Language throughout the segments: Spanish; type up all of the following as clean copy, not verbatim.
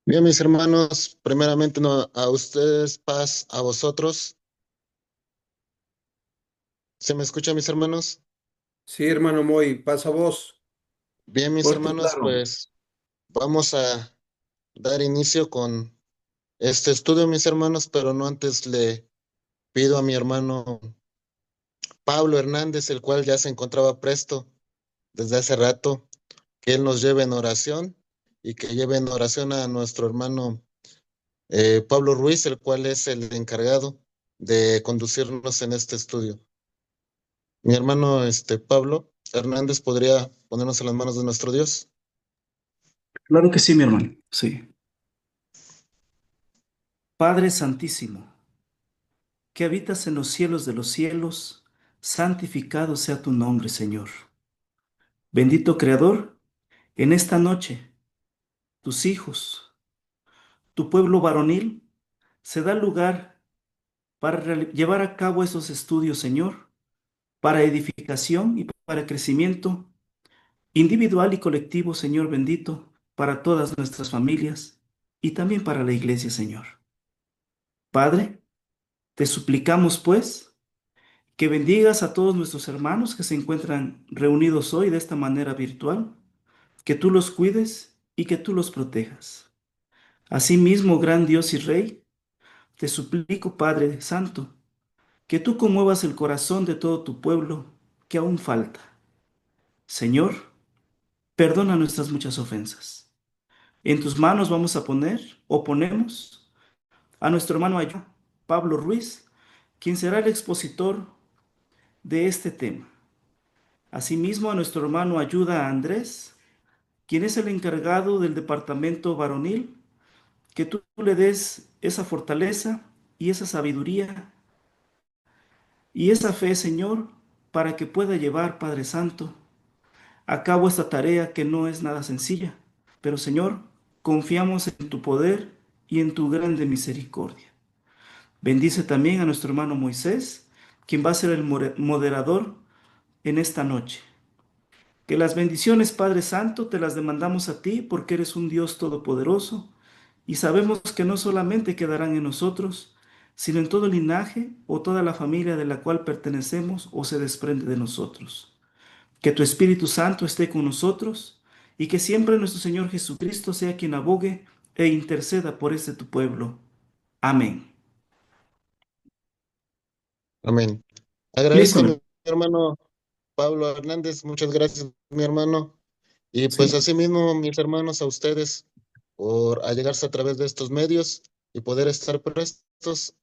Bien, mis hermanos, primeramente a ustedes, paz a vosotros. ¿Se me escucha, mis hermanos? Sí, hermano Moy, pasa vos. Bien, mis Fuerte y hermanos, claro. pues vamos a dar inicio con este estudio, mis hermanos, pero no antes le pido a mi hermano Pablo Hernández, el cual ya se encontraba presto desde hace rato, que él nos lleve en oración y que lleve en oración a nuestro hermano Pablo Ruiz, el cual es el encargado de conducirnos en este estudio. Mi hermano Pablo Hernández podría ponernos en las manos de nuestro Dios. Claro que sí, mi hermano. Sí. Padre Santísimo, que habitas en los cielos de los cielos, santificado sea tu nombre, Señor. Bendito Creador, en esta noche, tus hijos, tu pueblo varonil, se da lugar para llevar a cabo esos estudios, Señor, para edificación y para crecimiento individual y colectivo, Señor bendito, para todas nuestras familias y también para la iglesia, Señor. Padre, te suplicamos, pues, que bendigas a todos nuestros hermanos que se encuentran reunidos hoy de esta manera virtual, que tú los cuides y que tú los protejas. Asimismo, gran Dios y Rey, te suplico, Padre Santo, que tú conmuevas el corazón de todo tu pueblo que aún falta. Señor, perdona nuestras muchas ofensas. En tus manos vamos a poner o ponemos a nuestro hermano Pablo Ruiz, quien será el expositor de este tema. Asimismo, a nuestro hermano ayuda a Andrés, quien es el encargado del departamento varonil, que tú le des esa fortaleza y esa sabiduría y esa fe, Señor, para que pueda llevar, Padre Santo, a cabo esta tarea que no es nada sencilla. Pero, Señor, confiamos en tu poder y en tu grande misericordia. Bendice también a nuestro hermano Moisés, quien va a ser el moderador en esta noche. Que las bendiciones, Padre Santo, te las demandamos a ti porque eres un Dios todopoderoso y sabemos que no solamente quedarán en nosotros, sino en todo el linaje o toda la familia de la cual pertenecemos o se desprende de nosotros. Que tu Espíritu Santo esté con nosotros y que siempre nuestro Señor Jesucristo sea quien abogue e interceda por este tu pueblo. Amén. Amén. Listo, Agradezco a hermano. mi hermano Pablo Hernández, muchas gracias, mi hermano. Y pues Sí. asimismo, mis hermanos, a ustedes por allegarse a través de estos medios y poder estar prestos.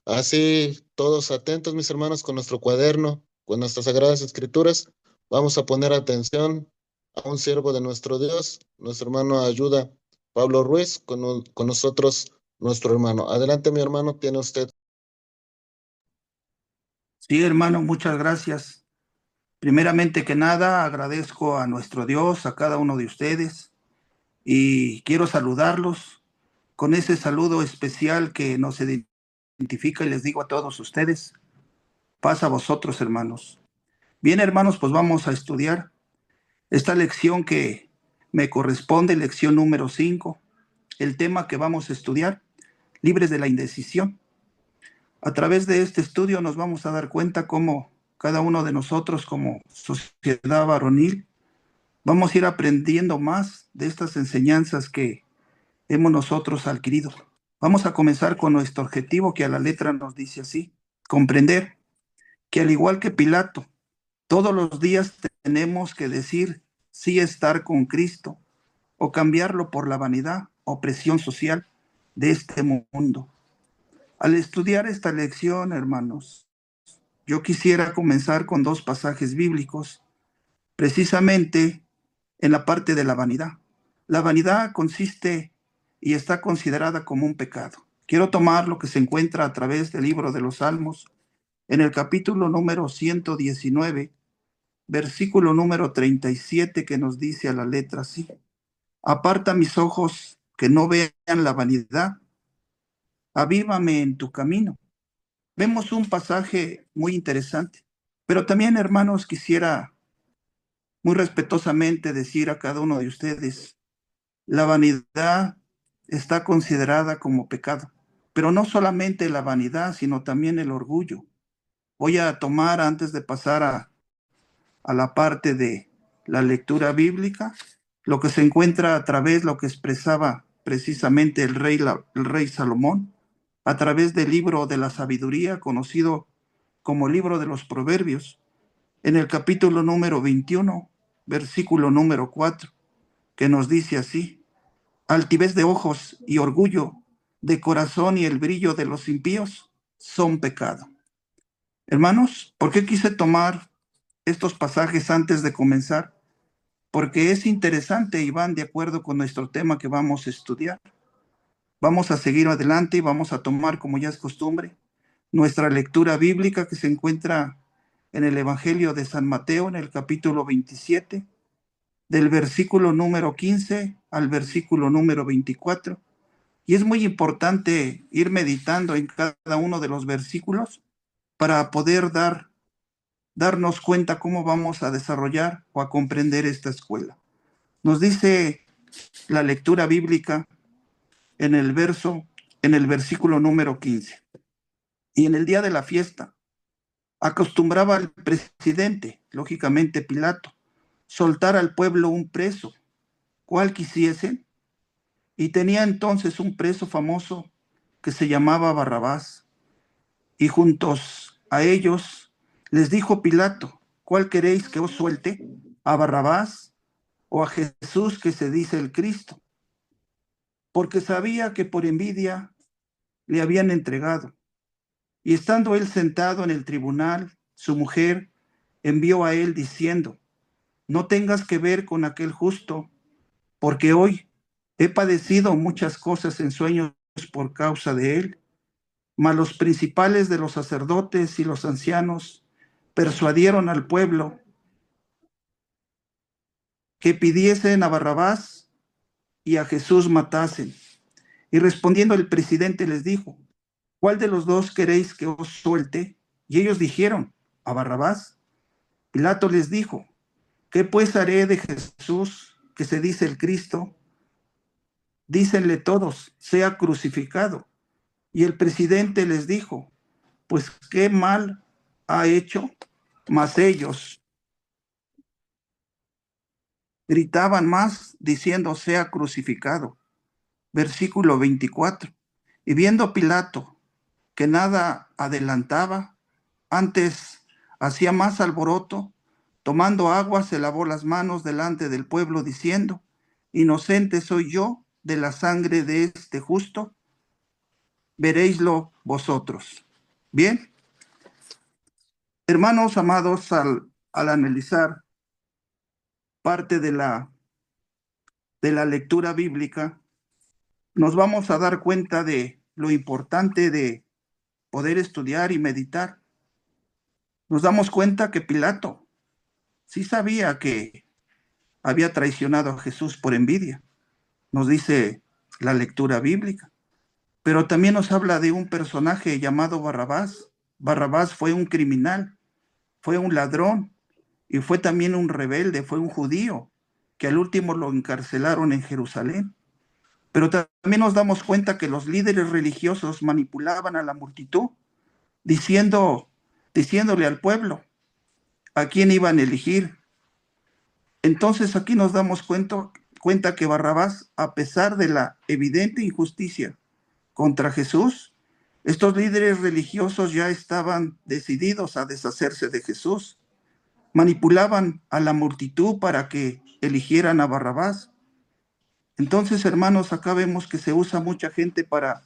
Así, todos atentos, mis hermanos, con nuestro cuaderno, con nuestras sagradas escrituras. Vamos a poner atención a un siervo de nuestro Dios, nuestro hermano ayuda, Pablo Ruiz, con nosotros, nuestro hermano. Adelante, mi hermano, tiene usted. Sí, hermano, muchas gracias. Primeramente que nada, agradezco a nuestro Dios, a cada uno de ustedes, y quiero saludarlos con ese saludo especial que nos identifica y les digo a todos ustedes, paz a vosotros, hermanos. Bien, hermanos, pues vamos a estudiar esta lección que me corresponde, lección número 5, el tema que vamos a estudiar, libres de la indecisión. A través de este estudio nos vamos a dar cuenta cómo cada uno de nosotros como sociedad varonil vamos a ir aprendiendo más de estas enseñanzas que hemos nosotros adquirido. Vamos a comenzar con nuestro objetivo que a la letra nos dice así, comprender que al igual que Pilato, todos los días tenemos que decir sí estar con Cristo o cambiarlo por la vanidad o presión social de este mundo. Al estudiar esta lección, hermanos, yo quisiera comenzar con dos pasajes bíblicos, precisamente en la parte de la vanidad. La vanidad consiste y está considerada como un pecado. Quiero tomar lo que se encuentra a través del libro de los Salmos, en el capítulo número 119, versículo número 37, que nos dice a la letra así: aparta mis ojos que no vean la vanidad, avívame en tu camino. Vemos un pasaje muy interesante, pero también, hermanos, quisiera muy respetuosamente decir a cada uno de ustedes, la vanidad está considerada como pecado. Pero no solamente la vanidad, sino también el orgullo. Voy a tomar, antes de pasar a la parte de la lectura bíblica, lo que se encuentra a través, lo que expresaba precisamente el rey Salomón, a través del libro de la sabiduría, conocido como libro de los Proverbios, en el capítulo número 21, versículo número 4, que nos dice así: altivez de ojos y orgullo de corazón y el brillo de los impíos son pecado. Hermanos, ¿por qué quise tomar estos pasajes antes de comenzar? Porque es interesante y van de acuerdo con nuestro tema que vamos a estudiar. Vamos a seguir adelante y vamos a tomar, como ya es costumbre, nuestra lectura bíblica que se encuentra en el Evangelio de San Mateo, en el capítulo 27, del versículo número 15 al versículo número 24. Y es muy importante ir meditando en cada uno de los versículos para poder darnos cuenta cómo vamos a desarrollar o a comprender esta escuela. Nos dice la lectura bíblica en el versículo número 15. Y en el día de la fiesta, acostumbraba al presidente, lógicamente Pilato, soltar al pueblo un preso, cual quisiesen, y tenía entonces un preso famoso que se llamaba Barrabás, y juntos a ellos les dijo Pilato: ¿cuál queréis que os suelte? ¿A Barrabás o a Jesús, que se dice el Cristo? Porque sabía que por envidia le habían entregado. Y estando él sentado en el tribunal, su mujer envió a él diciendo: no tengas que ver con aquel justo, porque hoy he padecido muchas cosas en sueños por causa de él. Mas los principales de los sacerdotes y los ancianos persuadieron al pueblo que pidiesen a Barrabás y a Jesús matasen. Y respondiendo el presidente les dijo: ¿cuál de los dos queréis que os suelte? Y ellos dijeron: a Barrabás. Pilato les dijo: ¿qué pues haré de Jesús, que se dice el Cristo? Dícenle todos: sea crucificado. Y el presidente les dijo: pues qué mal ha hecho. Mas ellos gritaban más, diciendo: sea crucificado. Versículo 24. Y viendo Pilato que nada adelantaba, antes hacía más alboroto, tomando agua se lavó las manos delante del pueblo, diciendo: inocente soy yo de la sangre de este justo, veréislo vosotros. Bien, hermanos amados, al analizar parte de la lectura bíblica, nos vamos a dar cuenta de lo importante de poder estudiar y meditar. Nos damos cuenta que Pilato sí sabía que había traicionado a Jesús por envidia, nos dice la lectura bíblica, pero también nos habla de un personaje llamado Barrabás. Barrabás fue un criminal, fue un ladrón y fue también un rebelde, fue un judío que al último lo encarcelaron en Jerusalén. Pero también nos damos cuenta que los líderes religiosos manipulaban a la multitud, diciéndole al pueblo a quién iban a elegir. Entonces aquí nos damos cuenta que Barrabás, a pesar de la evidente injusticia contra Jesús, estos líderes religiosos ya estaban decididos a deshacerse de Jesús. Manipulaban a la multitud para que eligieran a Barrabás. Entonces, hermanos, acá vemos que se usa mucha gente para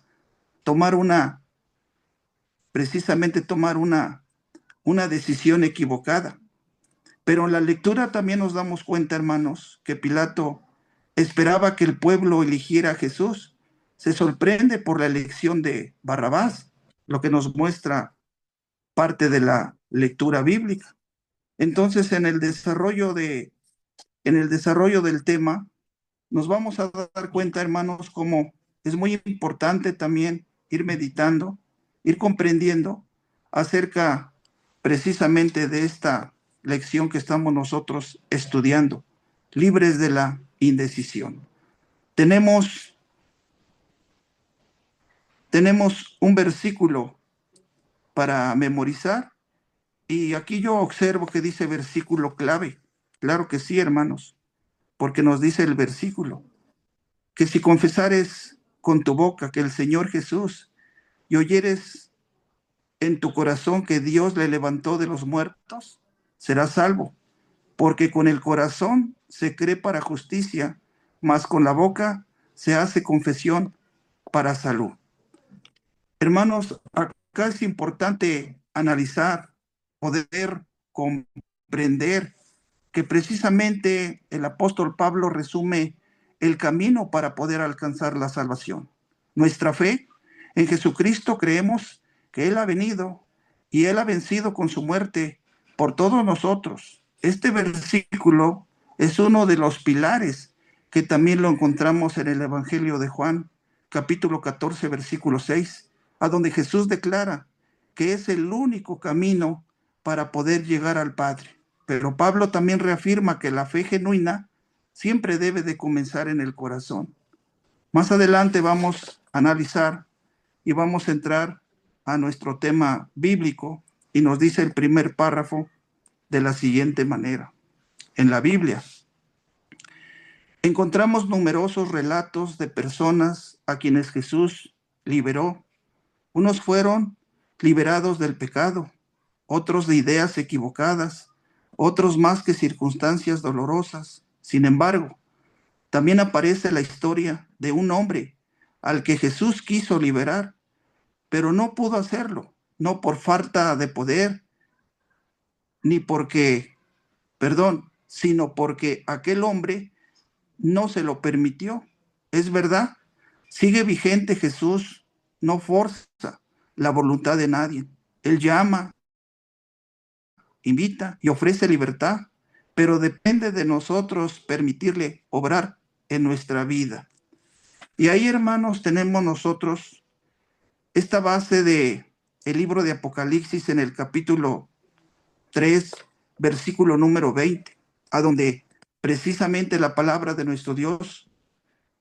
precisamente tomar una decisión equivocada. Pero en la lectura también nos damos cuenta, hermanos, que Pilato esperaba que el pueblo eligiera a Jesús. Se sorprende por la elección de Barrabás, lo que nos muestra parte de la lectura bíblica. Entonces, en el desarrollo del tema, nos vamos a dar cuenta, hermanos, cómo es muy importante también ir meditando, ir comprendiendo acerca precisamente de esta lección que estamos nosotros estudiando, libres de la indecisión. Tenemos tenemos un versículo para memorizar y aquí yo observo que dice versículo clave. Claro que sí, hermanos, porque nos dice el versículo que si confesares con tu boca que el Señor Jesús y oyeres en tu corazón que Dios le levantó de los muertos, serás salvo, porque con el corazón se cree para justicia, mas con la boca se hace confesión para salud. Hermanos, acá es importante analizar, poder comprender que precisamente el apóstol Pablo resume el camino para poder alcanzar la salvación. Nuestra fe en Jesucristo, creemos que Él ha venido y Él ha vencido con su muerte por todos nosotros. Este versículo es uno de los pilares que también lo encontramos en el Evangelio de Juan, capítulo 14, versículo 6, a donde Jesús declara que es el único camino para poder llegar al Padre. Pero Pablo también reafirma que la fe genuina siempre debe de comenzar en el corazón. Más adelante vamos a analizar y vamos a entrar a nuestro tema bíblico y nos dice el primer párrafo de la siguiente manera. En la Biblia encontramos numerosos relatos de personas a quienes Jesús liberó. Unos fueron liberados del pecado, otros de ideas equivocadas, otros más que circunstancias dolorosas. Sin embargo, también aparece la historia de un hombre al que Jesús quiso liberar, pero no pudo hacerlo, no por falta de poder, ni porque, sino porque aquel hombre no se lo permitió. Es verdad, sigue vigente Jesús, no forza la voluntad de nadie. Él llama, invita y ofrece libertad, pero depende de nosotros permitirle obrar en nuestra vida. Y ahí, hermanos, tenemos nosotros esta base de el libro de Apocalipsis en el capítulo 3, versículo número 20, a donde precisamente la palabra de nuestro Dios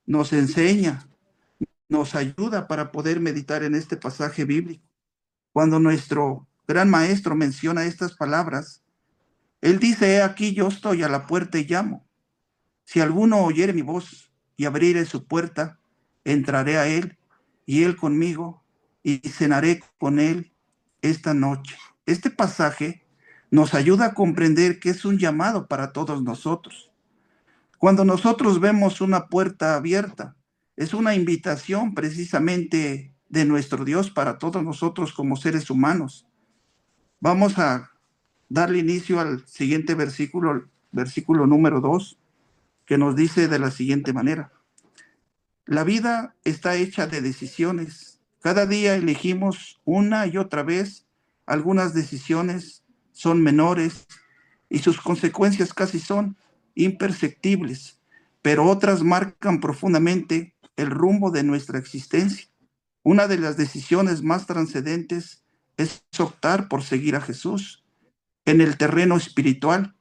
nos enseña, nos ayuda para poder meditar en este pasaje bíblico. Cuando nuestro gran maestro menciona estas palabras, él dice: he aquí yo estoy a la puerta y llamo. Si alguno oyere mi voz y abriere su puerta, entraré a él y él conmigo y cenaré con él esta noche. Este pasaje nos ayuda a comprender que es un llamado para todos nosotros. Cuando nosotros vemos una puerta abierta, es una invitación precisamente de nuestro Dios para todos nosotros como seres humanos. Vamos a darle inicio al siguiente versículo, versículo número 2, que nos dice de la siguiente manera: la vida está hecha de decisiones. Cada día elegimos una y otra vez. Algunas decisiones son menores y sus consecuencias casi son imperceptibles, pero otras marcan profundamente el rumbo de nuestra existencia. Una de las decisiones más trascendentes es optar por seguir a Jesús. En el terreno espiritual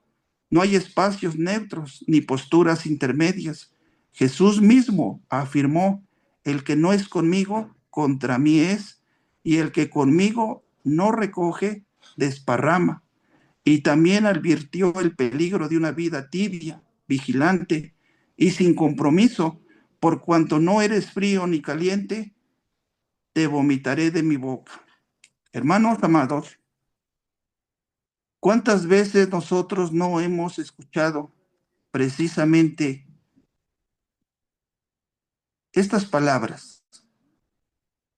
no hay espacios neutros ni posturas intermedias. Jesús mismo afirmó: el que no es conmigo, contra mí es, y el que conmigo no recoge, desparrama. Y también advirtió el peligro de una vida tibia, vigilante y sin compromiso: por cuanto no eres frío ni caliente, te vomitaré de mi boca. Hermanos amados, ¿cuántas veces nosotros no hemos escuchado precisamente estas palabras?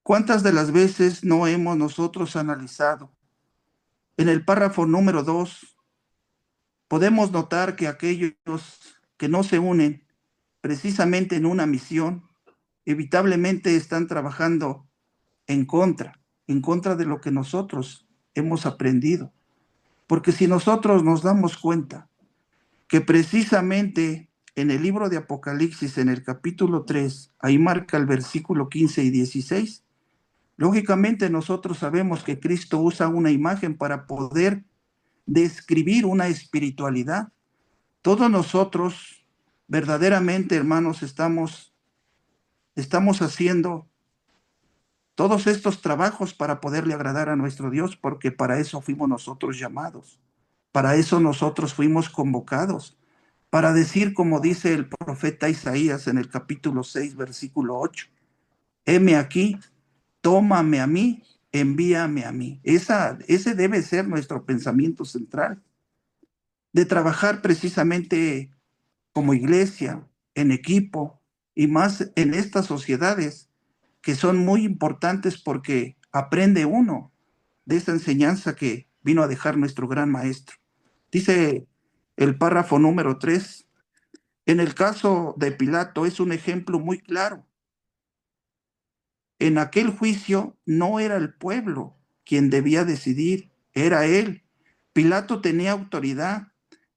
¿Cuántas de las veces no hemos nosotros analizado? En el párrafo número 2, podemos notar que aquellos que no se unen precisamente en una misión, evitablemente están trabajando en contra de lo que nosotros hemos aprendido. Porque si nosotros nos damos cuenta que precisamente en el libro de Apocalipsis, en el capítulo 3, ahí marca el versículo 15 y 16, lógicamente nosotros sabemos que Cristo usa una imagen para poder describir una espiritualidad. Todos nosotros verdaderamente, hermanos, estamos haciendo todos estos trabajos para poderle agradar a nuestro Dios, porque para eso fuimos nosotros llamados, para eso nosotros fuimos convocados, para decir como dice el profeta Isaías en el capítulo 6, versículo 8, heme aquí, tómame a mí, envíame a mí. Ese debe ser nuestro pensamiento central, de trabajar precisamente como iglesia, en equipo, y más en estas sociedades que son muy importantes porque aprende uno de esa enseñanza que vino a dejar nuestro gran maestro. Dice el párrafo número 3, en el caso de Pilato es un ejemplo muy claro. En aquel juicio no era el pueblo quien debía decidir, era él. Pilato tenía autoridad,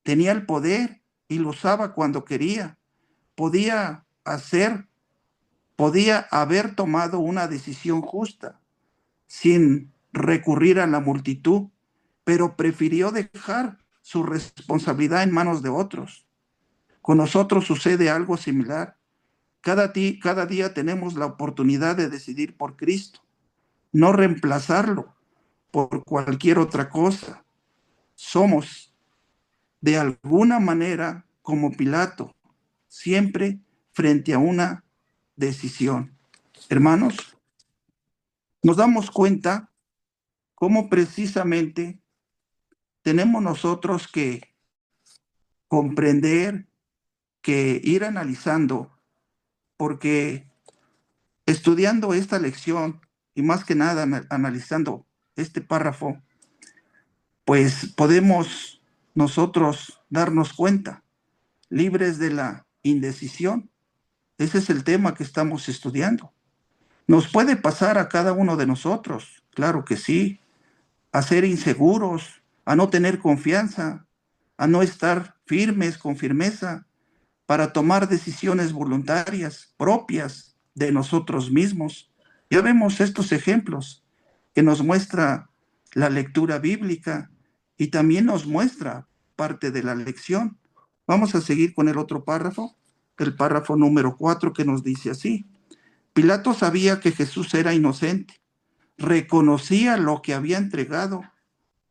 tenía el poder y lo usaba cuando quería. Podía haber tomado una decisión justa sin recurrir a la multitud, pero prefirió dejar su responsabilidad en manos de otros. Con nosotros sucede algo similar. Cada día tenemos la oportunidad de decidir por Cristo, no reemplazarlo por cualquier otra cosa. Somos, de alguna manera, como Pilato, siempre frente a una decisión. Hermanos, nos damos cuenta cómo precisamente tenemos nosotros que comprender, que ir analizando, porque estudiando esta lección y más que nada analizando este párrafo, pues podemos nosotros darnos cuenta, libres de la indecisión. Ese es el tema que estamos estudiando. Nos puede pasar a cada uno de nosotros, claro que sí, a ser inseguros, a no tener confianza, a no estar firmes con firmeza para tomar decisiones voluntarias propias de nosotros mismos. Ya vemos estos ejemplos que nos muestra la lectura bíblica y también nos muestra parte de la lección. Vamos a seguir con el otro párrafo, el párrafo número 4, que nos dice así: Pilato sabía que Jesús era inocente, reconocía lo que había entregado,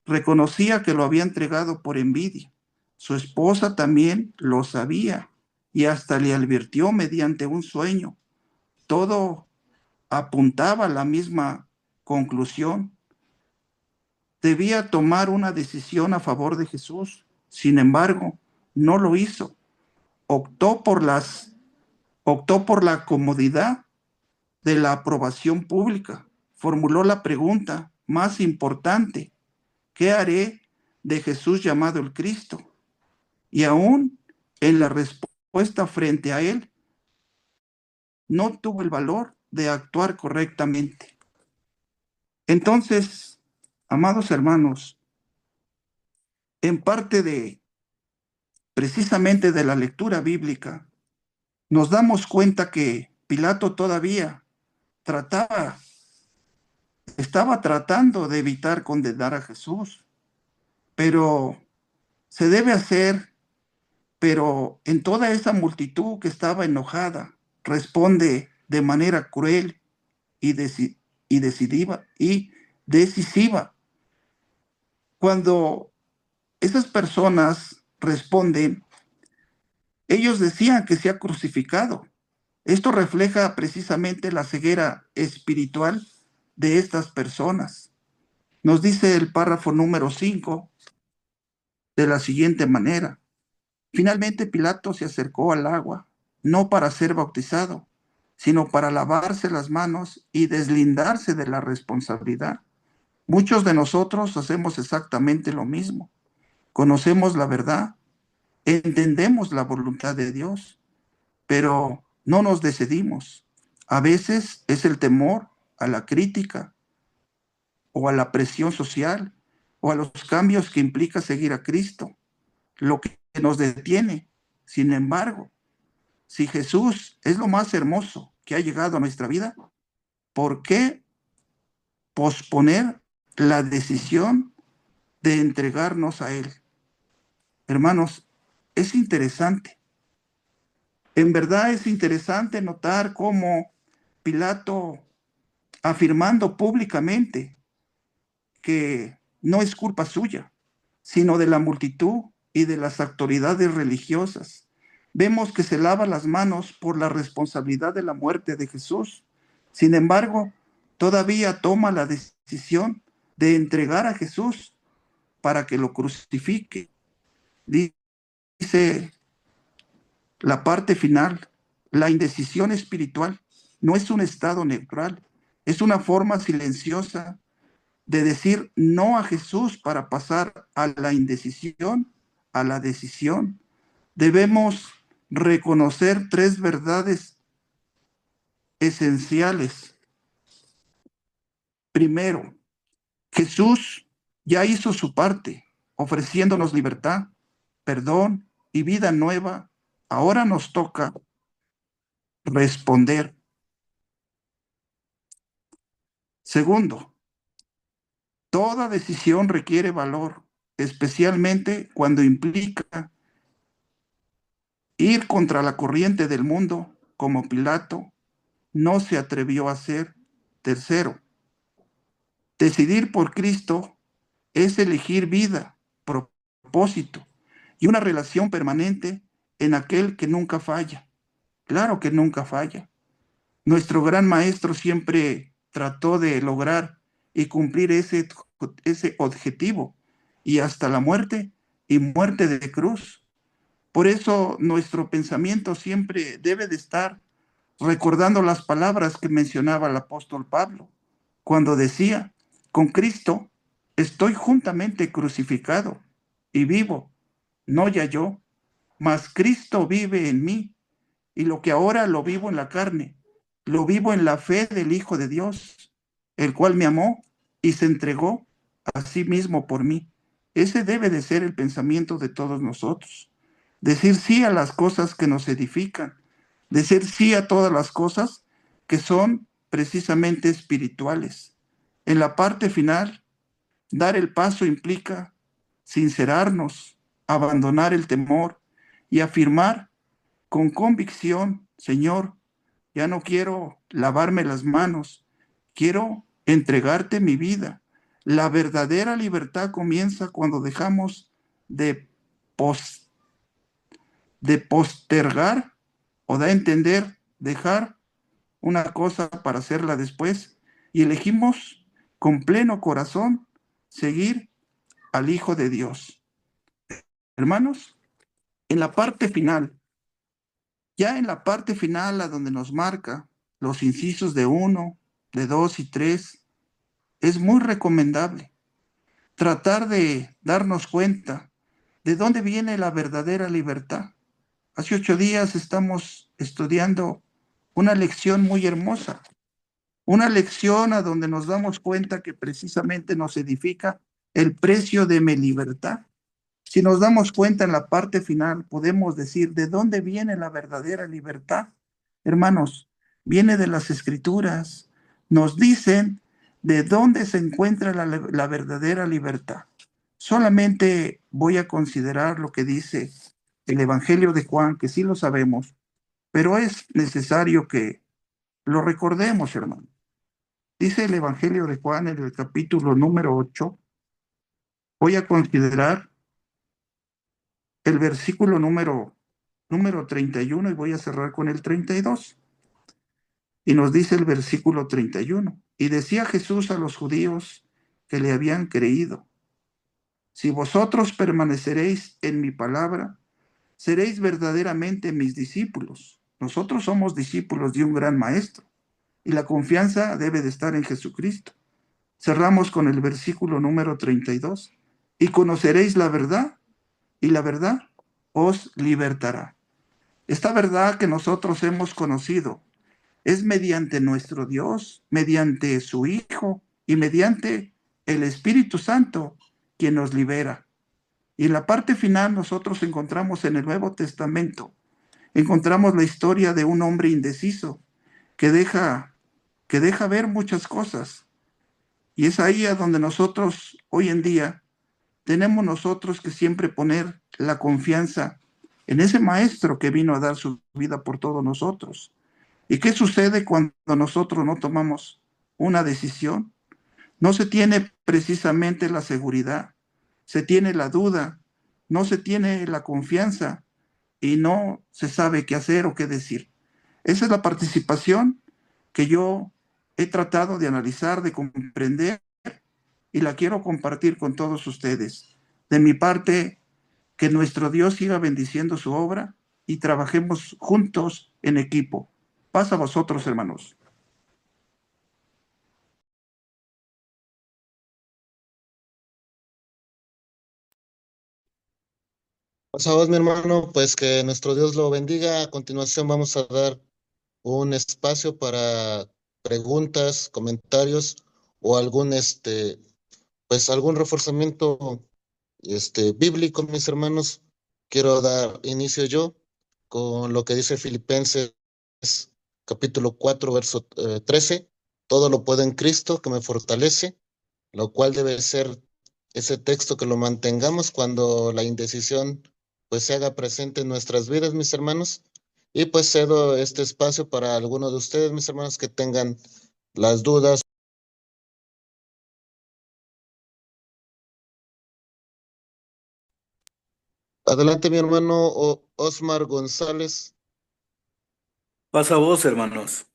reconocía que lo había entregado por envidia. Su esposa también lo sabía y hasta le advirtió mediante un sueño. Todo apuntaba a la misma conclusión. Debía tomar una decisión a favor de Jesús. Sin embargo, no lo hizo. Optó por la comodidad de la aprobación pública. Formuló la pregunta más importante: ¿qué haré de Jesús llamado el Cristo? Y aún en la respuesta frente a él, no tuvo el valor de actuar correctamente. Entonces, amados hermanos, en parte de precisamente de la lectura bíblica, nos damos cuenta que Pilato todavía estaba tratando de evitar condenar a Jesús, pero se debe hacer, pero en toda esa multitud que estaba enojada, responde de manera cruel y decisiva. Cuando esas personas responden, ellos decían que se ha crucificado. Esto refleja precisamente la ceguera espiritual de estas personas. Nos dice el párrafo número 5 de la siguiente manera: finalmente Pilato se acercó al agua, no para ser bautizado, sino para lavarse las manos y deslindarse de la responsabilidad. Muchos de nosotros hacemos exactamente lo mismo. Conocemos la verdad, entendemos la voluntad de Dios, pero no nos decidimos. A veces es el temor a la crítica o a la presión social o a los cambios que implica seguir a Cristo lo que nos detiene. Sin embargo, si Jesús es lo más hermoso que ha llegado a nuestra vida, ¿por qué posponer la decisión de entregarnos a Él? Hermanos, es interesante. En verdad es interesante notar cómo Pilato afirmando públicamente que no es culpa suya, sino de la multitud y de las autoridades religiosas. Vemos que se lava las manos por la responsabilidad de la muerte de Jesús. Sin embargo, todavía toma la decisión de entregar a Jesús para que lo crucifique. Dice la parte final, la indecisión espiritual no es un estado neutral, es una forma silenciosa de decir no a Jesús para pasar a la indecisión, a la decisión. Debemos reconocer tres verdades esenciales. Primero, Jesús ya hizo su parte, ofreciéndonos libertad, perdón y vida nueva. Ahora nos toca responder. Segundo, toda decisión requiere valor, especialmente cuando implica ir contra la corriente del mundo, como Pilato no se atrevió a hacer. Tercero, decidir por Cristo es elegir vida, propósito y una relación permanente en aquel que nunca falla. Claro que nunca falla. Nuestro gran maestro siempre trató de lograr y cumplir ese objetivo, y hasta la muerte y muerte de cruz. Por eso nuestro pensamiento siempre debe de estar recordando las palabras que mencionaba el apóstol Pablo, cuando decía, con Cristo estoy juntamente crucificado y vivo, no ya yo, mas Cristo vive en mí, y lo que ahora lo vivo en la carne, lo vivo en la fe del Hijo de Dios, el cual me amó y se entregó a sí mismo por mí. Ese debe de ser el pensamiento de todos nosotros. Decir sí a las cosas que nos edifican, decir sí a todas las cosas que son precisamente espirituales. En la parte final, dar el paso implica sincerarnos, abandonar el temor y afirmar con convicción, Señor, ya no quiero lavarme las manos, quiero entregarte mi vida. La verdadera libertad comienza cuando dejamos de, postergar o da a entender dejar una cosa para hacerla después y elegimos con pleno corazón seguir al Hijo de Dios. Hermanos, en la parte final, ya en la parte final a donde nos marca los incisos de 1, de 2 y 3, es muy recomendable tratar de darnos cuenta de dónde viene la verdadera libertad. Hace 8 días estamos estudiando una lección muy hermosa, una lección a donde nos damos cuenta que precisamente nos edifica el precio de mi libertad. Si nos damos cuenta en la parte final, podemos decir de dónde viene la verdadera libertad. Hermanos, viene de las Escrituras. Nos dicen de dónde se encuentra la verdadera libertad. Solamente voy a considerar lo que dice el Evangelio de Juan, que sí lo sabemos, pero es necesario que lo recordemos, hermano. Dice el Evangelio de Juan en el capítulo número 8, voy a considerar el versículo número 31 y voy a cerrar con el 32. Y nos dice el versículo 31. Y decía Jesús a los judíos que le habían creído, si vosotros permaneceréis en mi palabra, seréis verdaderamente mis discípulos. Nosotros somos discípulos de un gran maestro y la confianza debe de estar en Jesucristo. Cerramos con el versículo número 32. Y conoceréis la verdad, y la verdad os libertará. Esta verdad que nosotros hemos conocido es mediante nuestro Dios, mediante su Hijo y mediante el Espíritu Santo quien nos libera. Y en la parte final nosotros encontramos en el Nuevo Testamento, encontramos la historia de un hombre indeciso que deja ver muchas cosas. Y es ahí a donde nosotros hoy en día tenemos nosotros que siempre poner la confianza en ese maestro que vino a dar su vida por todos nosotros. ¿Y qué sucede cuando nosotros no tomamos una decisión. No se tiene precisamente la seguridad, se tiene la duda, no se tiene la confianza y no se sabe qué hacer o qué decir. Esa es la participación que yo he tratado de analizar, de comprender y la quiero compartir con todos ustedes. De mi parte, que nuestro Dios siga bendiciendo su obra y trabajemos juntos en equipo. Paz a vosotros, hermanos. Pues a vos, mi hermano, pues que nuestro Dios lo bendiga. A continuación vamos a dar un espacio para preguntas, comentarios o algún pues algún reforzamiento bíblico, mis hermanos. Quiero dar inicio yo con lo que dice Filipenses capítulo 4 verso 13. Todo lo puedo en Cristo que me fortalece, lo cual debe ser ese texto que lo mantengamos cuando la indecisión pues se haga presente en nuestras vidas, mis hermanos. Y pues cedo este espacio para algunos de ustedes, mis hermanos, que tengan las dudas. Adelante, mi hermano Osmar González. Pasa a vos, hermanos.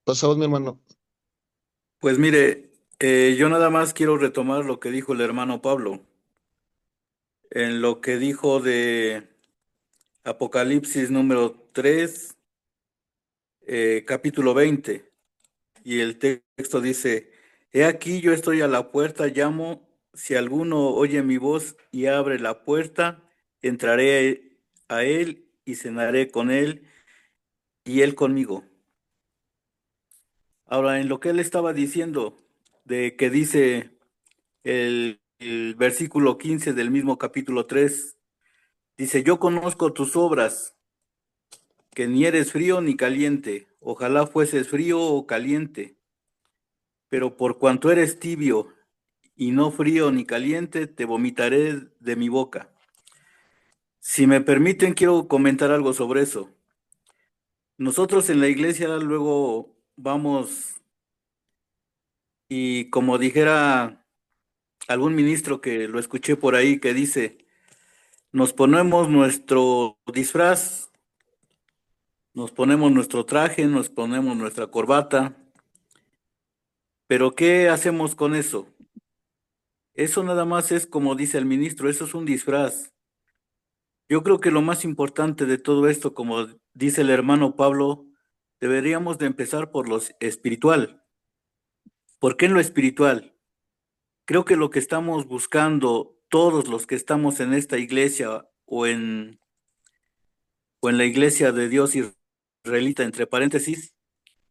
Por favor, mi hermano. Pues mire, yo nada más quiero retomar lo que dijo el hermano Pablo, en lo que dijo de Apocalipsis número 3, capítulo 20, y el texto dice, He aquí yo estoy a la puerta, llamo, si alguno oye mi voz y abre la puerta, entraré a él y cenaré con él y él conmigo. Ahora, en lo que él estaba diciendo, de que dice el versículo 15 del mismo capítulo 3 dice, yo conozco tus obras, que ni eres frío ni caliente, ojalá fueses frío o caliente, pero por cuanto eres tibio y no frío ni caliente, te vomitaré de mi boca. Si me permiten, quiero comentar algo sobre eso. Nosotros en la iglesia luego vamos y como dijera algún ministro que lo escuché por ahí que dice, nos ponemos nuestro disfraz, nos ponemos nuestro traje, nos ponemos nuestra corbata, pero ¿qué hacemos con eso? Eso nada más es como dice el ministro, eso es un disfraz. Yo creo que lo más importante de todo esto, como dice el hermano Pablo, deberíamos de empezar por lo espiritual. ¿Por qué en lo espiritual? Creo que lo que estamos buscando todos los que estamos en esta iglesia o en la iglesia de Dios israelita, entre paréntesis,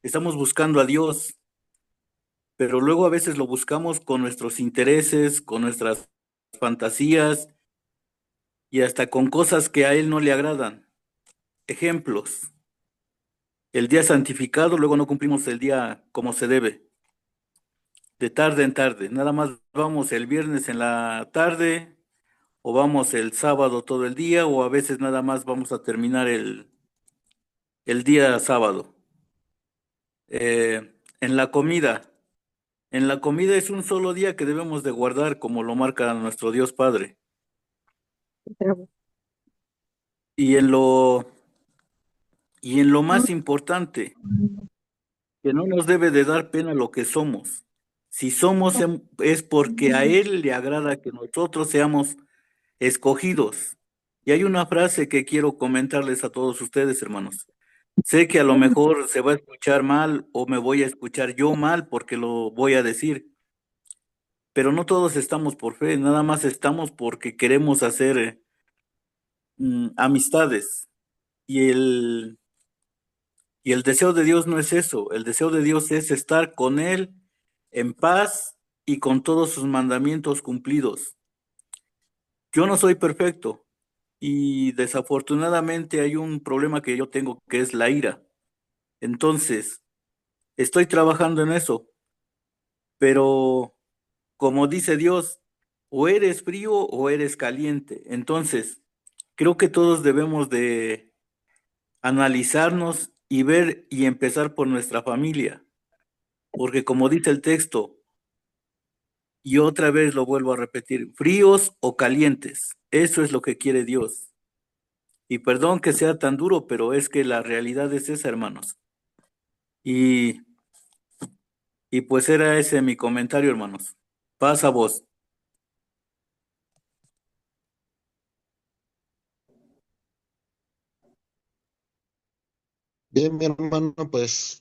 estamos buscando a Dios, pero luego a veces lo buscamos con nuestros intereses, con nuestras fantasías y hasta con cosas que a Él no le agradan. Ejemplos, el día santificado, luego no cumplimos el día como se debe, de tarde en tarde. Nada más vamos el viernes en la tarde o vamos el sábado todo el día o a veces nada más vamos a terminar el día sábado. En la comida. En la comida es un solo día que debemos de guardar como lo marca nuestro Dios Padre. Y en lo más importante, que no nos debe de dar pena lo que somos. Si somos es porque a Él le agrada que nosotros seamos escogidos. Y hay una frase que quiero comentarles a todos ustedes, hermanos. Sé que a lo mejor se va a escuchar mal o me voy a escuchar yo mal porque lo voy a decir, pero no todos estamos por fe, nada más estamos porque queremos hacer amistades. Y el deseo de Dios no es eso, el deseo de Dios es estar con Él en paz y con todos sus mandamientos cumplidos. Yo no soy perfecto y desafortunadamente hay un problema que yo tengo que es la ira. Entonces, estoy trabajando en eso, pero como dice Dios, o eres frío o eres caliente. Entonces, creo que todos debemos de analizarnos y ver y empezar por nuestra familia. porque como dice el texto, y otra vez lo vuelvo a repetir, fríos o calientes, eso es lo que quiere Dios. Y perdón que sea tan duro, pero es que la realidad es esa, hermanos. Y, y pues era ese mi comentario, hermanos. Pasa vos. Bien, mi hermano, pues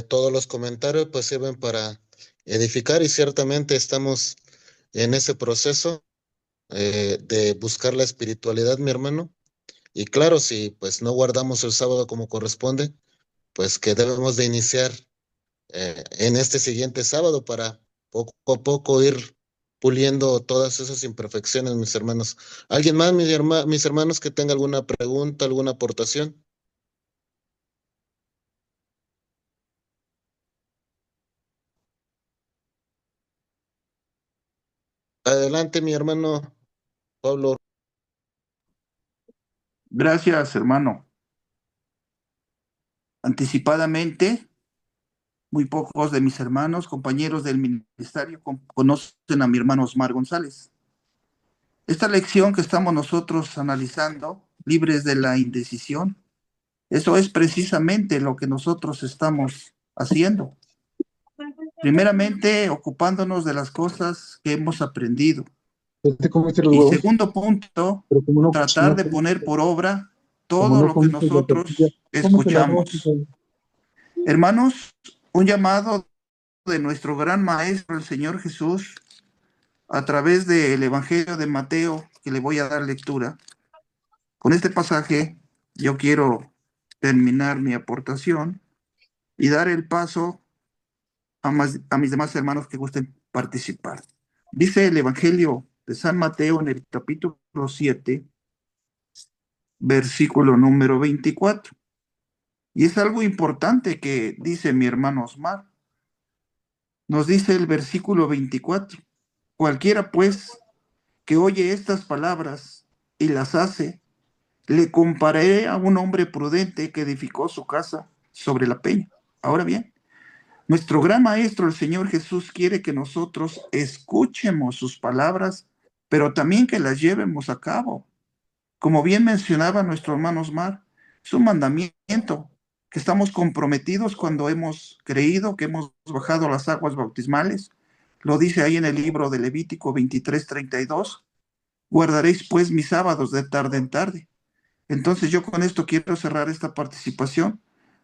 todos los comentarios pues sirven para edificar y ciertamente estamos en ese proceso de buscar la espiritualidad, mi hermano. Y claro, si pues no guardamos el sábado como corresponde, pues que debemos de iniciar en este siguiente sábado para poco a poco ir puliendo todas esas imperfecciones, mis hermanos. ¿Alguien más, mis hermanos, que tenga alguna pregunta, alguna aportación? Adelante, mi hermano Pablo. Gracias, hermano. Anticipadamente, muy pocos de mis hermanos, compañeros del ministerio, conocen a mi hermano Osmar González. Esta lección que estamos nosotros analizando, libres de la indecisión, eso es precisamente lo que nosotros estamos haciendo. Primeramente, ocupándonos de las cosas que hemos aprendido. Y segundo punto, tratar de poner por obra todo lo que nosotros escuchamos. Hermanos, un llamado de nuestro gran maestro, el Señor Jesús, a través del Evangelio de Mateo, que le voy a dar lectura. Con este pasaje, yo quiero terminar mi aportación y dar el paso a mis demás hermanos que gusten participar. Dice el Evangelio de San Mateo en el capítulo 7, versículo número 24. Y es algo importante que dice mi hermano Osmar. Nos dice el versículo 24. Cualquiera, pues, que oye estas palabras y las hace, le compararé a un hombre prudente que edificó su casa sobre la peña. Ahora bien, nuestro gran maestro, el Señor Jesús, quiere que nosotros escuchemos sus palabras, pero también que las llevemos a cabo. Como bien mencionaba nuestro hermano Osmar, es un mandamiento que estamos comprometidos cuando hemos creído, que hemos bajado las aguas bautismales. Lo dice ahí en el libro de Levítico 23:32. Guardaréis pues mis sábados de tarde en tarde. Entonces yo con esto quiero cerrar esta participación,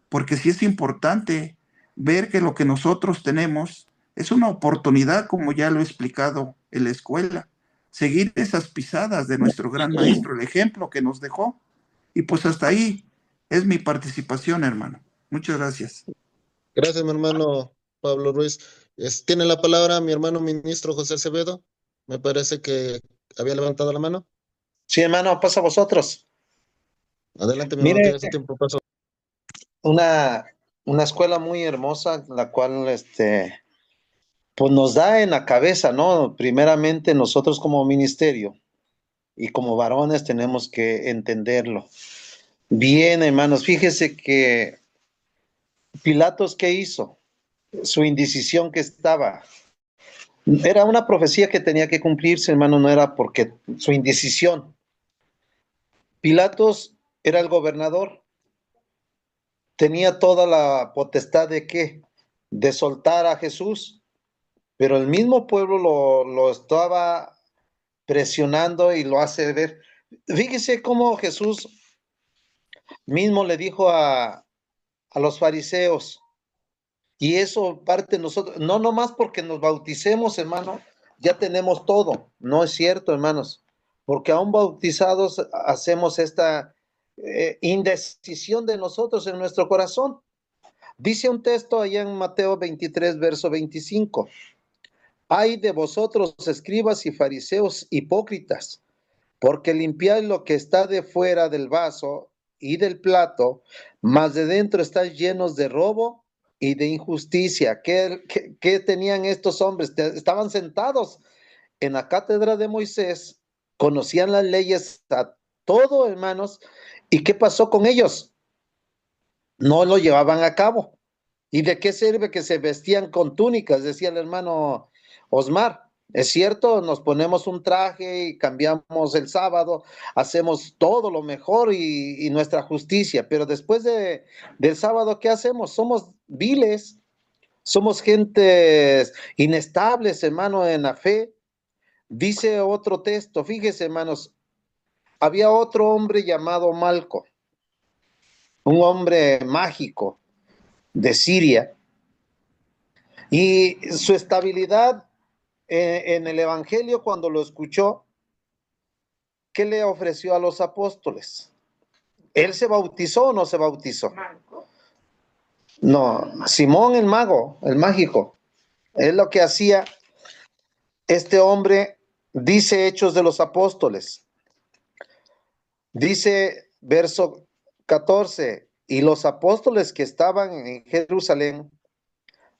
porque sí es importante ver que lo que nosotros tenemos es una oportunidad, como ya lo he explicado en la escuela, seguir esas pisadas de nuestro gran maestro, el ejemplo que nos dejó. Y pues hasta ahí es mi participación, hermano. Muchas gracias. Gracias, mi hermano Pablo Ruiz. Tiene la palabra mi hermano ministro José Acevedo. Me parece que había levantado la mano. Sí, hermano, pasa a vosotros. Adelante, mi hermano, Mire, tiene su tiempo. Paso. una, una escuela muy hermosa, la cual pues nos da en la cabeza, ¿no? Primeramente nosotros como ministerio y como varones tenemos que entenderlo. Bien, hermanos, fíjese que Pilatos, ¿qué hizo? Su indecisión que estaba. Era una profecía que tenía que cumplirse, hermano, no era porque su indecisión. Pilatos era el gobernador, tenía toda la potestad de qué, de soltar a Jesús, pero el mismo pueblo lo estaba presionando y lo hace ver. Fíjese cómo Jesús mismo le dijo a los fariseos, y eso parte de nosotros, no nomás porque nos bauticemos, hermano, ya tenemos todo. No es cierto, hermanos, porque aún bautizados hacemos esta indecisión de nosotros en nuestro corazón. Dice un texto allá en Mateo 23, verso 25. Ay de vosotros, escribas y fariseos hipócritas, porque limpiáis lo que está de fuera del vaso y del plato, mas de dentro estáis llenos de robo y de injusticia. ¿Qué tenían estos hombres? Estaban sentados en la cátedra de Moisés, conocían las leyes a todo, hermanos, ¿y qué pasó con ellos? No lo llevaban a cabo. ¿Y de qué sirve que se vestían con túnicas? Decía el hermano Osmar. Es cierto, nos ponemos un traje y cambiamos el sábado, hacemos todo lo mejor y nuestra justicia, pero después del sábado, ¿qué hacemos? Somos viles, somos gentes inestables, hermano, en la fe. Dice otro texto, fíjese, hermanos, había otro hombre llamado Malco, un hombre mágico de Siria, y su estabilidad en el Evangelio, cuando lo escuchó, ¿qué le ofreció a los apóstoles? ¿Él se bautizó o no se bautizó? No, Simón el mago, el mágico. Es lo que hacía este hombre, dice Hechos de los Apóstoles. Dice verso 14, y los apóstoles que estaban en Jerusalén,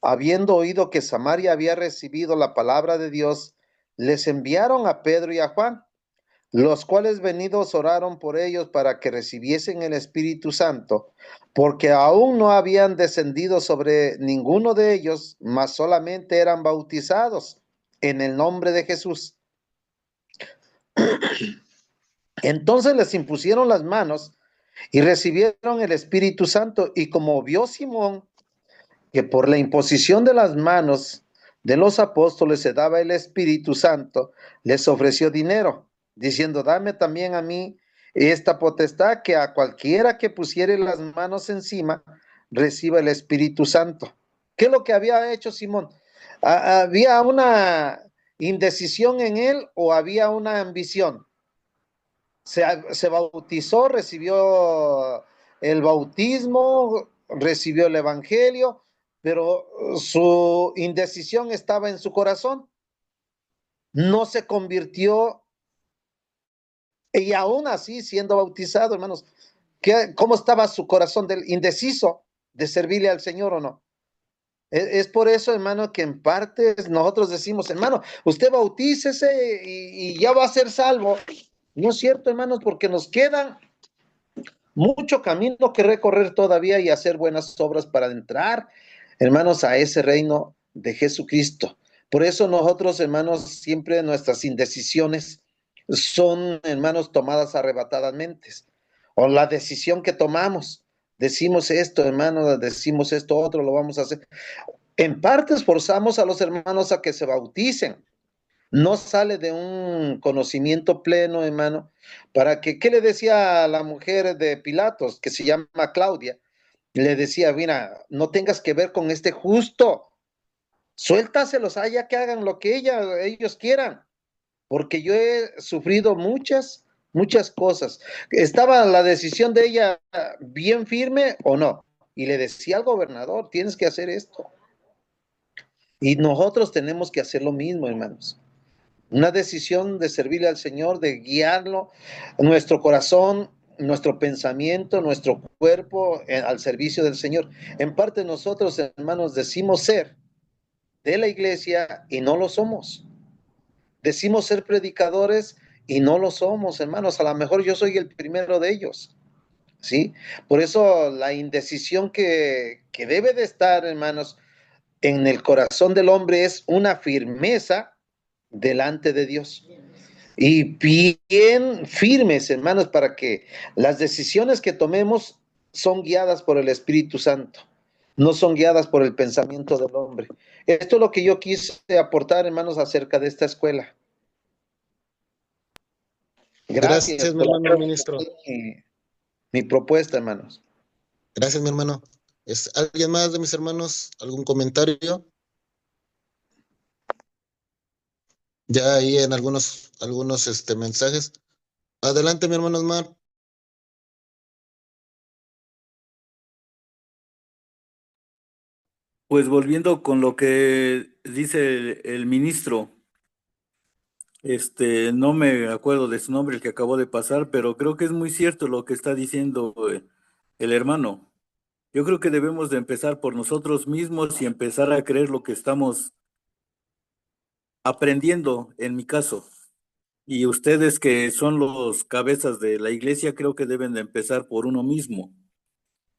habiendo oído que Samaria había recibido la palabra de Dios, les enviaron a Pedro y a Juan, los cuales venidos oraron por ellos para que recibiesen el Espíritu Santo, porque aún no habían descendido sobre ninguno de ellos, mas solamente eran bautizados en el nombre de Jesús. Entonces les impusieron las manos y recibieron el Espíritu Santo, y como vio Simón que por la imposición de las manos de los apóstoles se daba el Espíritu Santo, les ofreció dinero, diciendo, dame también a mí esta potestad, que a cualquiera que pusiere las manos encima, reciba el Espíritu Santo. ¿Qué es lo que había hecho Simón? ¿Había una indecisión en él o había una ambición? Se bautizó, recibió el bautismo, recibió el evangelio, pero su indecisión estaba en su corazón. No se convirtió, y aún así siendo bautizado, hermanos, ¿cómo estaba su corazón del indeciso de servirle al Señor o no? Es por eso, hermano, que en parte nosotros decimos, hermano, usted bautícese y ya va a ser salvo. No es cierto, hermanos, porque nos quedan mucho camino que recorrer todavía y hacer buenas obras para entrar, hermanos, a ese reino de Jesucristo. Por eso nosotros, hermanos, siempre nuestras indecisiones son, hermanos, tomadas arrebatadamente. O la decisión que tomamos, decimos esto, hermanos, decimos esto otro, lo vamos a hacer. En parte esforzamos a los hermanos a que se bauticen. No sale de un conocimiento pleno, hermano, para que, ¿qué le decía a la mujer de Pilatos, que se llama Claudia? Le decía, mira, no tengas que ver con este justo, suéltaselos allá que hagan lo que ellos quieran, porque yo he sufrido muchas cosas. ¿Estaba la decisión de ella bien firme o no? Y le decía al gobernador, tienes que hacer esto. Y nosotros tenemos que hacer lo mismo, hermanos. Una decisión de servirle al Señor, de guiarlo, nuestro corazón, nuestro pensamiento, nuestro cuerpo al servicio del Señor. En parte nosotros, hermanos, decimos ser de la iglesia y no lo somos. Decimos ser predicadores y no lo somos, hermanos. A lo mejor yo soy el primero de ellos, ¿sí? Por eso la indecisión que debe de estar, hermanos, en el corazón del hombre es una firmeza delante de Dios. Y bien firmes, hermanos, para que las decisiones que tomemos son guiadas por el Espíritu Santo, no son guiadas por el pensamiento del hombre. Esto es lo que yo quise aportar, hermanos, acerca de esta escuela. Gracias Mi por hermano ministro. mi propuesta, hermanos. Gracias, mi hermano. ¿Alguien más de mis hermanos? ¿Algún comentario? Ya ahí en algunos mensajes. Adelante, mi hermano Osmar. Pues volviendo con lo que dice el ministro, no me acuerdo de su nombre, el que acabó de pasar, pero creo que es muy cierto lo que está diciendo el hermano. Yo creo que debemos de empezar por nosotros mismos y empezar a creer lo que estamos aprendiendo, en mi caso. Y ustedes que son los cabezas de la iglesia, creo que deben de empezar por uno mismo.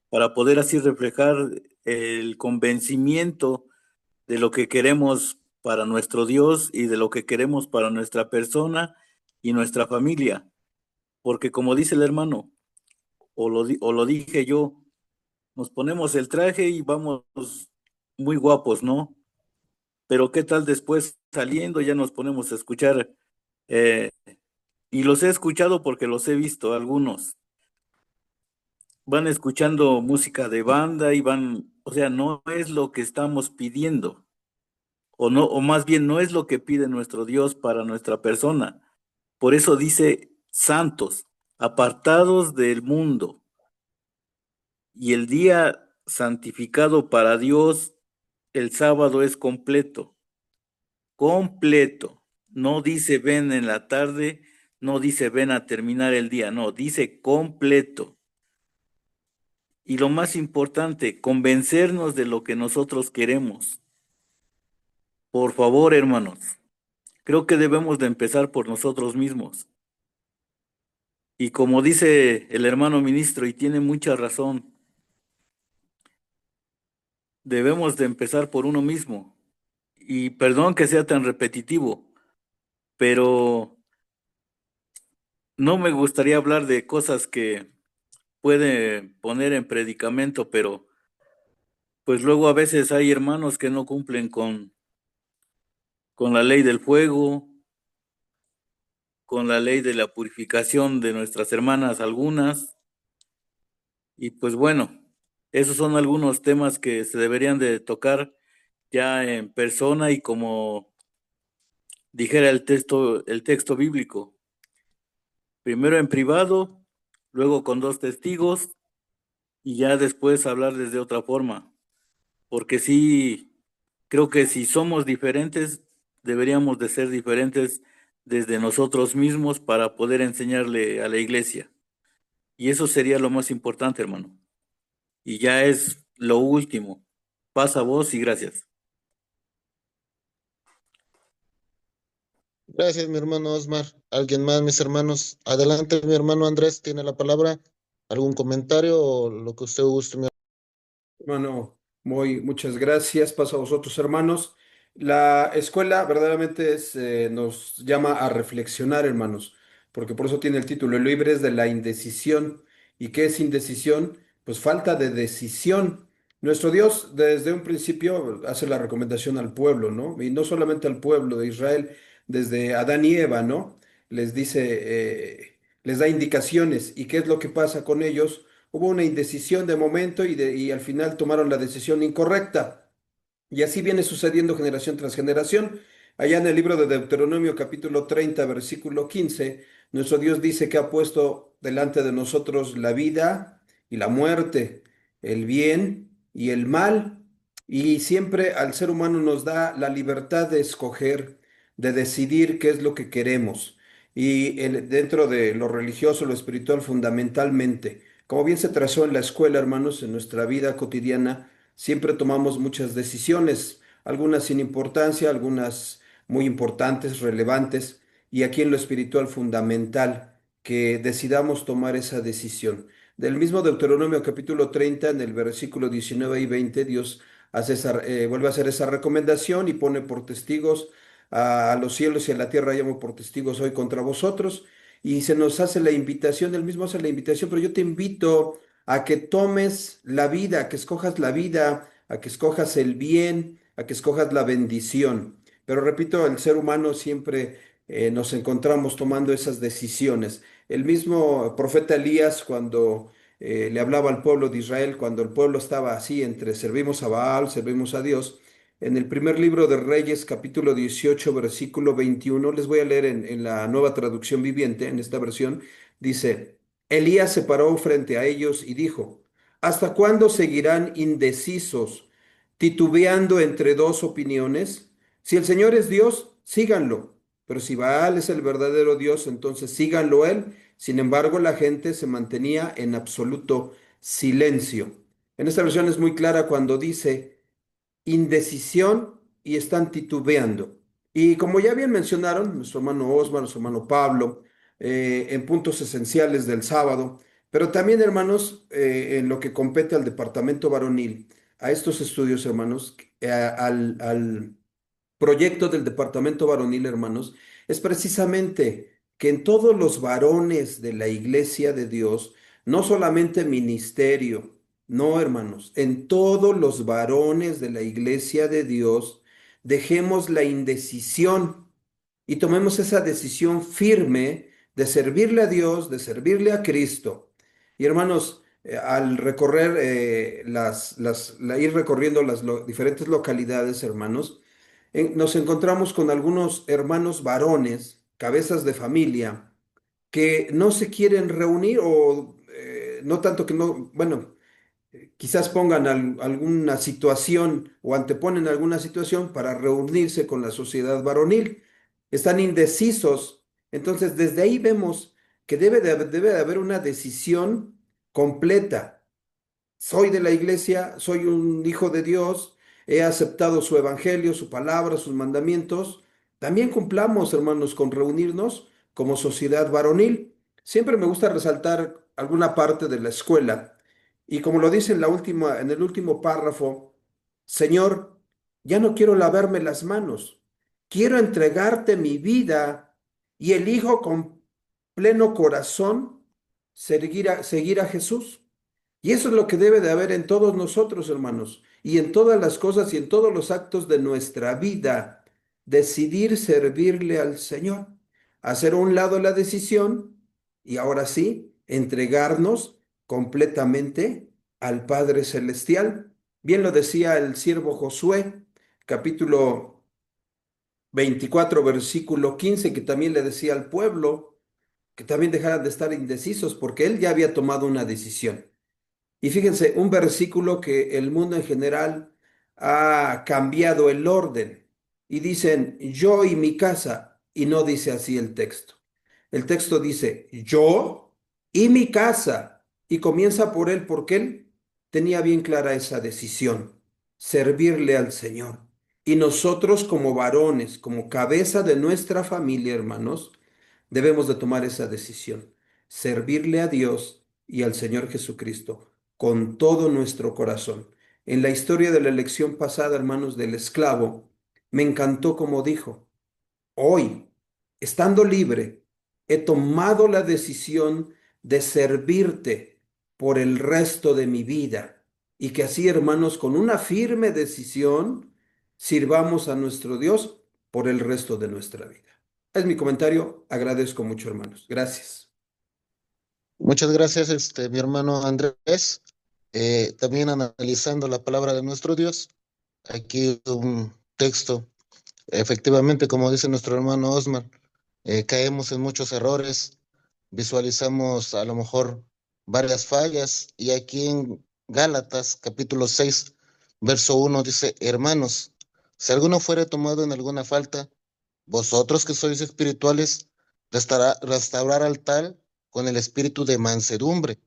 para poder así reflejar el convencimiento de lo que queremos para nuestro Dios y de lo que queremos para nuestra persona y nuestra familia. Porque como dice el hermano, o lo dije yo, nos ponemos el traje y vamos muy guapos, ¿no? Pero ¿qué tal después saliendo ya nos ponemos a escuchar? eh, y los he escuchado porque los he visto, algunos van escuchando música de banda y van, o sea, no es lo que estamos pidiendo, o no, o más bien no es lo que pide nuestro Dios para nuestra persona. Por eso dice santos, apartados del mundo, y el día santificado para Dios, el sábado es completo, completo. No dice ven en la tarde, no dice ven a terminar el día, no, dice completo. Y lo más importante, convencernos de lo que nosotros queremos. Por favor, hermanos, creo que debemos de empezar por nosotros mismos. Y como dice el hermano ministro, y tiene mucha razón, debemos de empezar por uno mismo. Y perdón que sea tan repetitivo, pero no me gustaría hablar de cosas que puede poner en predicamento, pero pues luego a veces hay hermanos que no cumplen con la ley del fuego, con la ley de la purificación de nuestras hermanas algunas. Y pues bueno, esos son algunos temas que se deberían de tocar ya en persona y como dijera el texto bíblico, primero en privado, luego con dos testigos y ya después hablar desde otra forma. Porque sí, creo que si somos diferentes, deberíamos de ser diferentes desde nosotros mismos para poder enseñarle a la iglesia. Y eso sería lo más importante, hermano. Y ya es lo último. Pasa vos y gracias. Gracias, mi hermano Osmar. ¿Alguien más, mis hermanos? Adelante, mi hermano Andrés, tiene la palabra. ¿Algún comentario o lo que usted guste, mi Hermano, muchas gracias. Paso a vosotros, hermanos. La escuela verdaderamente nos llama a reflexionar, hermanos, porque por eso tiene el título, Libres de la indecisión. ¿Y qué es indecisión? Pues falta de decisión. Nuestro Dios desde un principio hace la recomendación al pueblo, ¿no? Y no solamente al pueblo de Israel, desde Adán y Eva, ¿no? Les dice, les da indicaciones. ¿Y qué es lo que pasa con ellos? Hubo una indecisión de momento y al final tomaron la decisión incorrecta. Y así viene sucediendo generación tras generación. Allá en el libro de Deuteronomio capítulo 30 versículo 15, nuestro Dios dice que ha puesto delante de nosotros la vida y la muerte, el bien y el mal. Y siempre al ser humano nos da la libertad de escoger, de decidir qué es lo que queremos. Y dentro de lo religioso, lo espiritual fundamentalmente, como bien se trazó en la escuela, hermanos, en nuestra vida cotidiana, siempre tomamos muchas decisiones, algunas sin importancia, algunas muy importantes, relevantes, y aquí en lo espiritual fundamental, que decidamos tomar esa decisión. Del mismo Deuteronomio capítulo 30, en el versículo 19 y 20, Dios vuelve a hacer esa recomendación y pone por testigos a los cielos y a la tierra, llamo por testigos hoy contra vosotros, y se nos hace la invitación, él mismo hace la invitación, pero yo te invito a que tomes la vida, a que escojas la vida, a que escojas el bien, a que escojas la bendición. Pero repito, el ser humano siempre nos encontramos tomando esas decisiones. El mismo profeta Elías, cuando le hablaba al pueblo de Israel, cuando el pueblo estaba así entre servimos a Baal, servimos a Dios, en el primer libro de Reyes, capítulo 18, versículo 21, les voy a leer en la nueva traducción viviente, en esta versión, dice, Elías se paró frente a ellos y dijo, ¿hasta cuándo seguirán indecisos, titubeando entre dos opiniones? Si el Señor es Dios, síganlo, pero si Baal es el verdadero Dios, entonces síganlo él. Sin embargo, la gente se mantenía en absoluto silencio. En esta versión es muy clara cuando dice indecisión y están titubeando. Y como ya bien mencionaron, nuestro hermano Osman, nuestro hermano Pablo, en puntos esenciales del sábado, Pero también, hermanos, en lo que compete al departamento varonil, a estos estudios, hermanos, al proyecto del departamento varonil, hermanos, es precisamente que en todos los varones de la iglesia de Dios, no solamente ministerio, no, hermanos, en todos los varones de la iglesia de Dios, dejemos la indecisión y tomemos esa decisión firme de servirle a Dios, de servirle a Cristo. Y hermanos, al recorrer ir recorriendo las diferentes localidades, hermanos, nos encontramos con algunos hermanos varones, cabezas de familia, que no se quieren reunir o no tanto que no, bueno, quizás pongan alguna situación o anteponen alguna situación para reunirse con la sociedad varonil. Están indecisos. Entonces, desde ahí vemos que debe de haber una decisión completa. Soy de la iglesia, soy un hijo de Dios, he aceptado su evangelio, su palabra, sus mandamientos. También cumplamos, hermanos, con reunirnos como sociedad varonil. Siempre me gusta resaltar alguna parte de la escuela. Y como lo dice en el último párrafo, Señor, ya no quiero lavarme las manos, quiero entregarte mi vida y elijo con pleno corazón seguir a Jesús. Y eso es lo que debe de haber en todos nosotros, hermanos, y en todas las cosas y en todos los actos de nuestra vida. Decidir servirle al Señor, hacer a un lado la decisión y ahora sí, entregarnos completamente al Padre Celestial. Bien lo decía el siervo Josué, capítulo 24, versículo 15, que también le decía al pueblo que también dejaran de estar indecisos porque él ya había tomado una decisión. Y fíjense, un versículo que el mundo en general ha cambiado el orden y dicen yo y mi casa, y no dice así el texto. El texto dice yo y mi casa, y comienza por él porque él tenía bien clara esa decisión, servirle al Señor. Y nosotros como varones, como cabeza de nuestra familia, hermanos, debemos de tomar esa decisión, servirle a Dios y al Señor Jesucristo con todo nuestro corazón. En la historia de la elección pasada, hermanos, del esclavo, me encantó como dijo, hoy, estando libre, he tomado la decisión de servirte por el resto de mi vida y que así, hermanos, con una firme decisión, sirvamos a nuestro Dios por el resto de nuestra vida. Es mi comentario. Agradezco mucho, hermanos. Gracias. Muchas gracias, mi hermano Andrés. También analizando la palabra de nuestro Dios, aquí un texto. Efectivamente, como dice nuestro hermano Osmar, caemos en muchos errores, visualizamos a lo mejor varias fallas, y aquí en Gálatas capítulo 6 verso 1 dice, hermanos, si alguno fuere tomado en alguna falta, vosotros que sois espirituales, restaurar al tal con el espíritu de mansedumbre,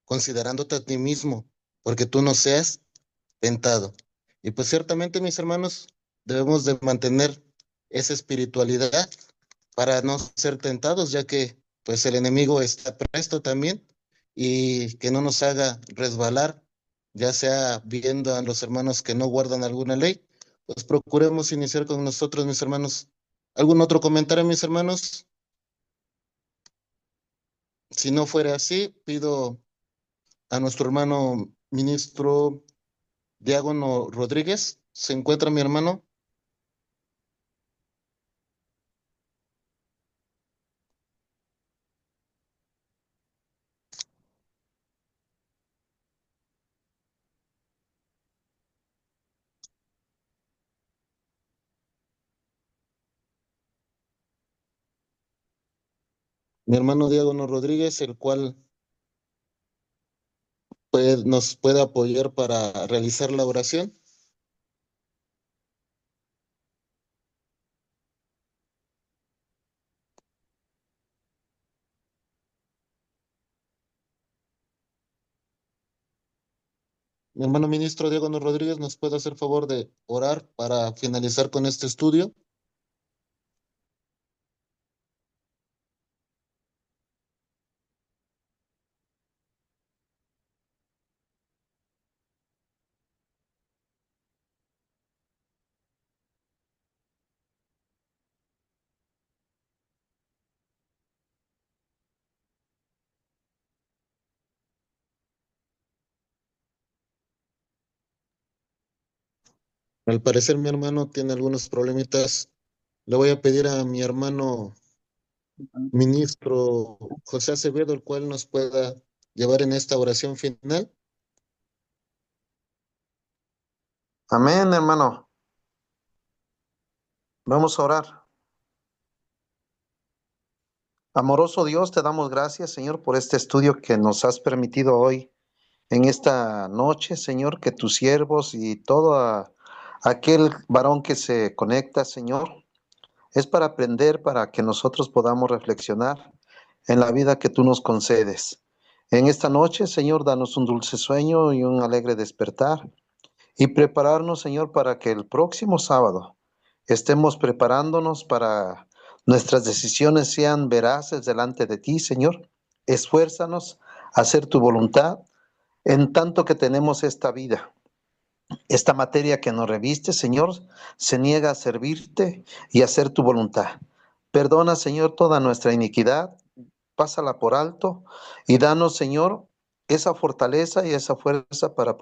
considerándote a ti mismo, porque tú no seas tentado. Y pues ciertamente, mis hermanos, debemos de mantener esa espiritualidad para no ser tentados, ya que pues el enemigo está presto también, y que no nos haga resbalar, ya sea viendo a los hermanos que no guardan alguna ley. Pues procuremos iniciar con nosotros, mis hermanos. ¿Algún otro comentario, mis hermanos? Si no fuera así, pido a nuestro hermano ministro Diágono Rodríguez. ¿Se encuentra mi hermano? Mi hermano Diágono Rodríguez, el cual nos puede apoyar para realizar la oración. Mi hermano ministro Diágono Rodríguez, ¿nos puede hacer favor de orar para finalizar con este estudio? Al parecer mi hermano tiene algunos problemitas. Le voy a pedir a mi hermano ministro José Acevedo, el cual nos pueda llevar en esta oración final. Amén, hermano. Vamos a orar. Amoroso Dios, te damos gracias, Señor, por este estudio que nos has permitido hoy, en esta noche, Señor, que tus siervos y aquel varón que se conecta, Señor, es para aprender, para que nosotros podamos reflexionar en la vida que tú nos concedes. En esta noche, Señor, danos un dulce sueño y un alegre despertar y prepararnos, Señor, para que el próximo sábado estemos preparándonos para nuestras decisiones sean veraces delante de ti, Señor. Esfuérzanos a hacer tu voluntad en tanto que tenemos esta vida. Esta materia que nos reviste, Señor, se niega a servirte y a hacer tu voluntad. Perdona, Señor, toda nuestra iniquidad, pásala por alto y danos, Señor, esa fortaleza y esa fuerza para